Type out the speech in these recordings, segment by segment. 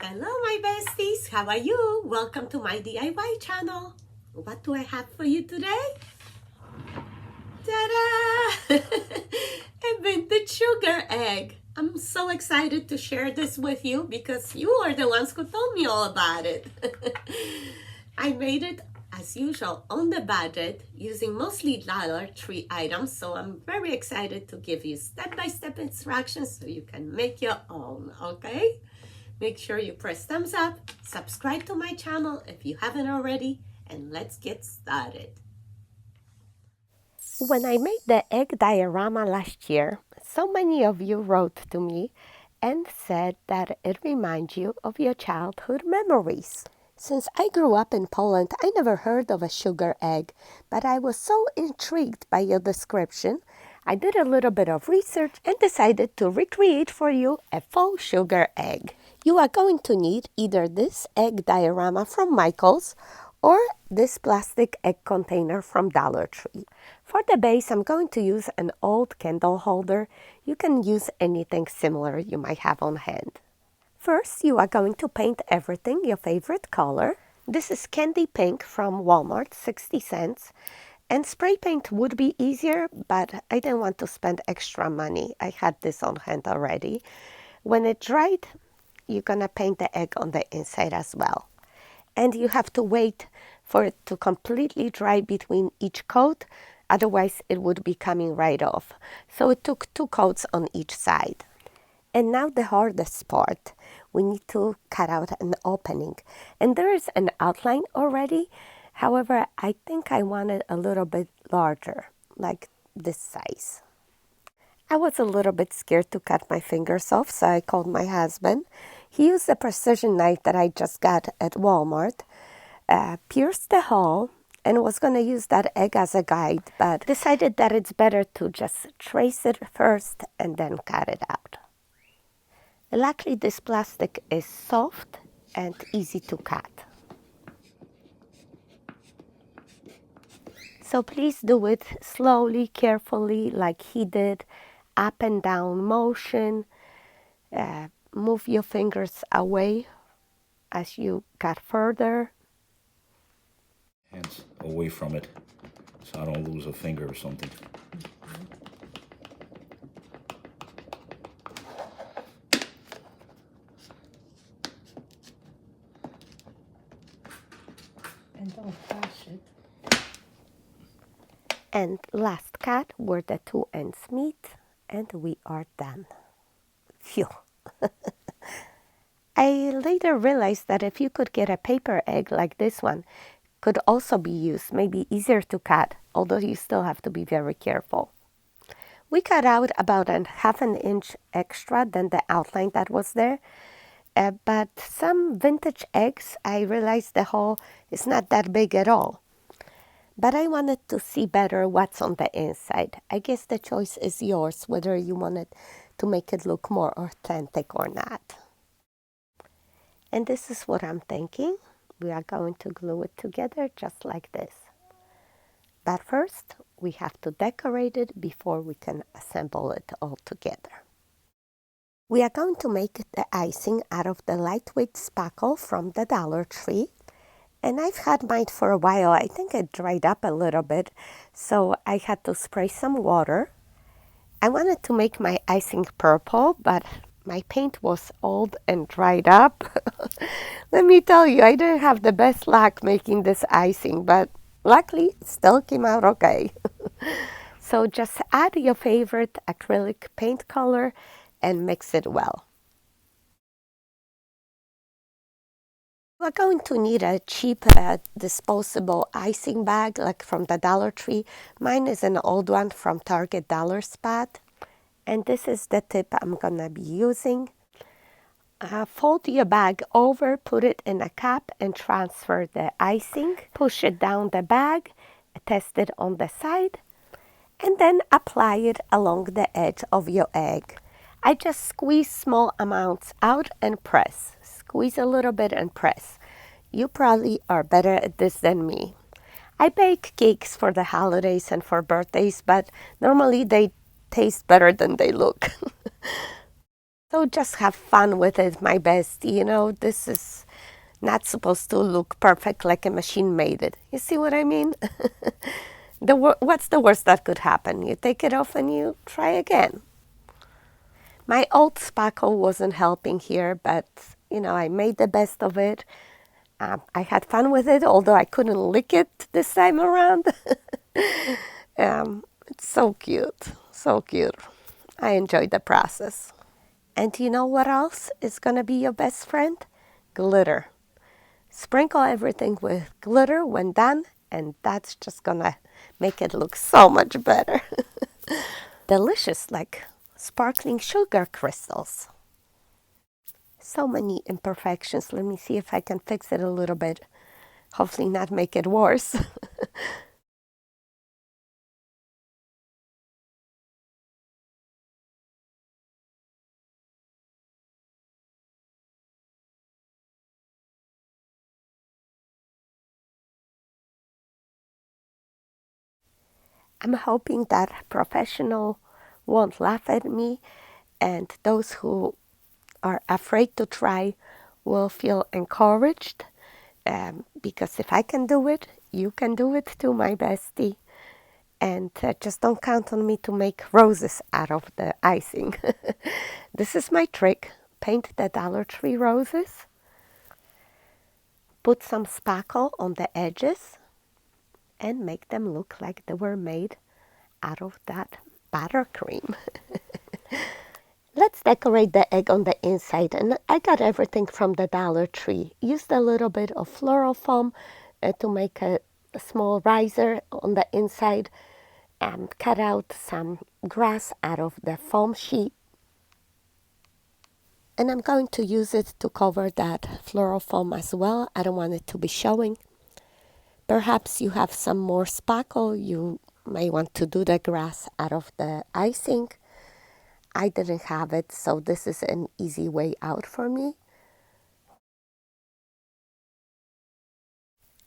Hello, my besties. How are you? Welcome to my DIY channel. What do I have for you today? Ta-da! A vintage sugar egg. I'm so excited to share this with you because you are the ones who told me all about it. I made it as usual on the budget using mostly Dollar Tree items, so I'm very excited to give you step-by-step instructions so you can make your own, okay? Make sure you press thumbs up, subscribe to my channel if you haven't already, and let's get started. When I made the egg diorama last year, so many of you wrote to me and said that it reminds you of your childhood memories. Since I grew up in Poland, I never heard of a sugar egg, but I was so intrigued by your description, I did a little bit of research and decided to recreate for you a faux sugar egg. You are going to need either this egg diorama from Michael's or this plastic egg container from Dollar Tree. For the base, I'm going to use an old candle holder. You can use anything similar you might have on hand. First, you are going to paint everything your favorite color. This is candy pink from Walmart, 60 cents. And spray paint would be easier, but I didn't want to spend extra money. I had this on hand already. When it dried, you're gonna paint the egg on the inside as well. And you have to wait for it to completely dry between each coat, otherwise it would be coming right off. So it took 2 coats on each side. And now the hardest part. We need to cut out an opening. And there is an outline already. However, I think I want it a little bit larger, like this size. I was a little bit scared to cut my fingers off, so I called my husband. He used a precision knife that I just got at Walmart, pierced the hole, and was going to use that egg as a guide, but decided that it's better to just trace it first and then cut it out. Luckily, this plastic is soft and easy to cut. So please do it slowly, carefully, like he did, up and down motion. Move your fingers away as you cut further. Hands away from it so I don't lose a finger or something. And don't crush it. And last cut where the 2 ends meet, and we are done. Phew. I later realized that if you could get a paper egg like this one, could also be used, maybe easier to cut, although you still have to be very careful. We cut out about a ½ inch extra than the outline that was there, but some vintage eggs, I realized the hole is not that big at all. But I wanted to see better what's on the inside. I guess the choice is yours, whether you wanted to make it look more authentic or not. And this is what I'm thinking. We are going to glue it together just like this. But first, we have to decorate it before we can assemble it all together. We are going to make the icing out of the lightweight spackle from the Dollar Tree. And I've had mine for a while. I think it dried up a little bit, so I had to spray some water. I wanted to make my icing purple, but my paint was old and dried up. Let me tell you, I didn't have the best luck making this icing, but luckily it still came out okay. So just add your favorite acrylic paint color and mix it well. We're going to need a cheap disposable icing bag, like from the Dollar Tree. Mine is an old one from Target Dollar Spot. And this is the tip I'm gonna be using. Fold your bag over, put it in a cup, and transfer the icing. Push it down the bag, test it on the side, and then apply it along the edge of your egg. I just squeeze small amounts out and press. Squeeze a little bit and press. You probably are better at this than me. I bake cakes for the holidays and for birthdays, but normally they taste better than they look. So just have fun with it, my bestie. You know, this is not supposed to look perfect like a machine made it. You see what I mean? What's the worst that could happen? You take it off and you try again. My old spackle wasn't helping here, but I made the best of it. I had fun with it, although I couldn't lick it this time around. It's so cute, so cute. I enjoyed the process. And you know what else is going to be your best friend? Glitter. Sprinkle everything with glitter when done, and that's just going to make it look so much better. Delicious, like sparkling sugar crystals. So many imperfections. Let me see if I can fix it a little bit. Hopefully not make it worse. I'm hoping that professional won't laugh at me, and those who are afraid to try will feel encouraged, because if I can do it, you can do it too, my bestie. And just don't count on me to make roses out of the icing. This is my trick. Paint the Dollar Tree roses, put some spackle on the edges, and make them look like they were made out of that buttercream. Let's decorate the egg on the inside, and I got everything from the Dollar Tree. Used a little bit of floral foam to make a small riser on the inside, and cut out some grass out of the foam sheet. And I'm going to use it to cover that floral foam as well. I don't want it to be showing. Perhaps you have some more spackle. You may want to do the grass out of the icing. I didn't have it, so this is an easy way out for me.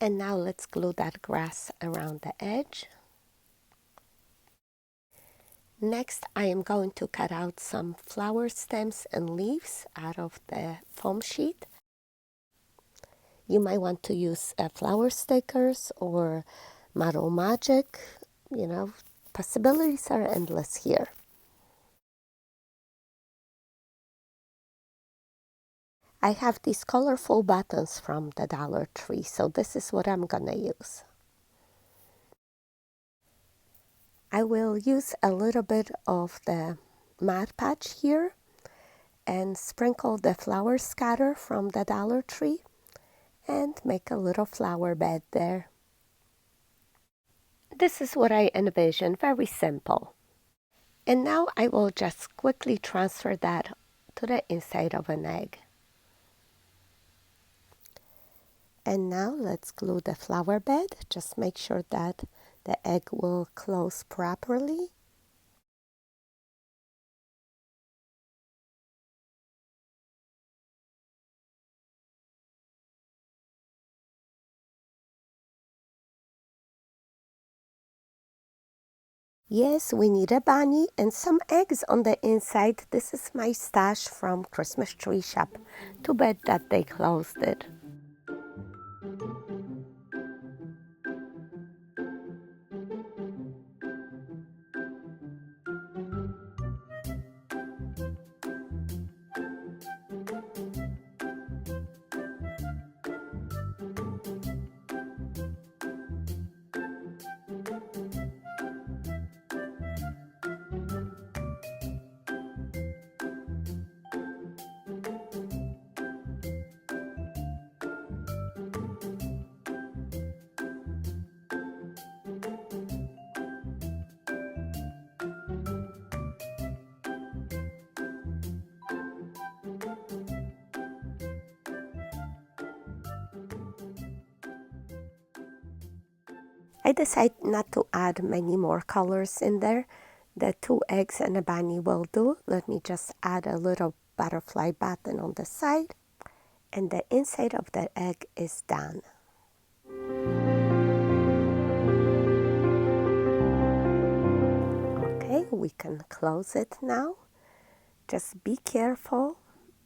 And now let's glue that grass around the edge. Next, I am going to cut out some flower stems and leaves out of the foam sheet. You might want to use flower stickers or Model Magic. Possibilities are endless here. I have these colorful buttons from the Dollar Tree, so this is what I'm gonna use. I will use a little bit of the Mod Podge here and sprinkle the flower scatter from the Dollar Tree and make a little flower bed there. This is what I envision, very simple. And now I will just quickly transfer that to the inside of an egg. And now let's glue the flower bed. Just make sure that the egg will close properly. Yes, we need a bunny and some eggs on the inside. This is my stash from Christmas tree shop. Too bad that they closed it. I decided not to add many more colors in there. The 2 eggs and a bunny will do. Let me just add a little butterfly button on the side. And the inside of the egg is done. Okay, we can close it now. Just be careful.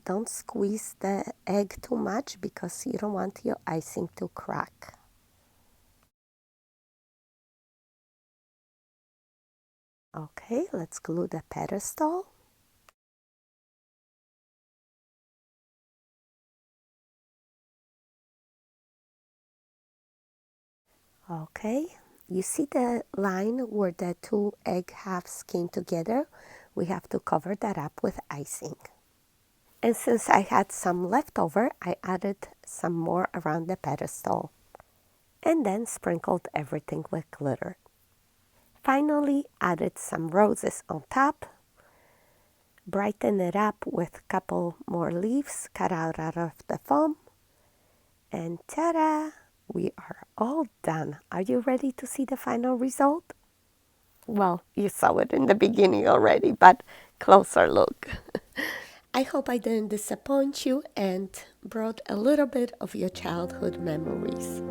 Don't squeeze the egg too much because you don't want your icing to crack. Okay, let's glue the pedestal. Okay, you see the line where the two egg halves came together? We have to cover that up with icing. And since I had some left over, I added some more around the pedestal and then sprinkled everything with glitter. Finally, added some roses on top, brighten it up with a couple more leaves cut out of the foam, and ta-da! We are all done. Are you ready to see the final result? Well, you saw it in the beginning already, but closer look. I hope I didn't disappoint you and brought a little bit of your childhood memories.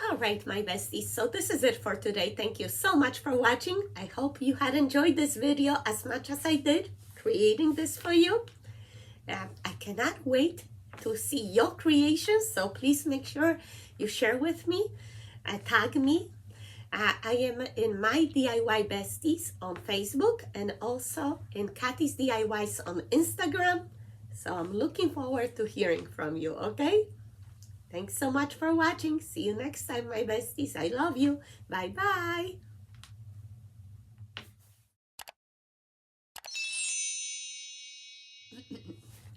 All right, my besties, so this is it for today. Thank you so much for watching. I hope you had enjoyed this video as much as I did creating this for you. I cannot wait to see your creations, so please make sure you share with me, tag me. I am in my DIY besties on Facebook and also in Kathy's DIYs on Instagram. So I'm looking forward to hearing from you, okay? Thanks so much for watching. See you next time, my besties. I love you. Bye-bye.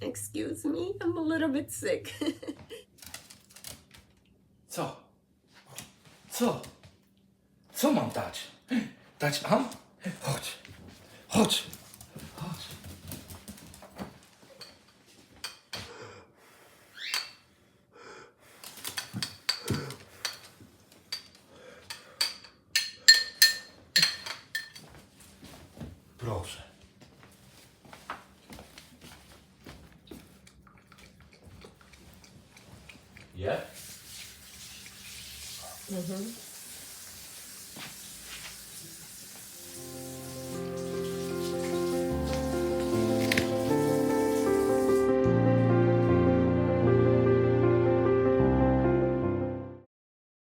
Excuse me, I'm a little bit sick. Co? Co? Co mam dać? Dać am? Chodź. Chodź. Chodź. Proszę. Je? Mhm.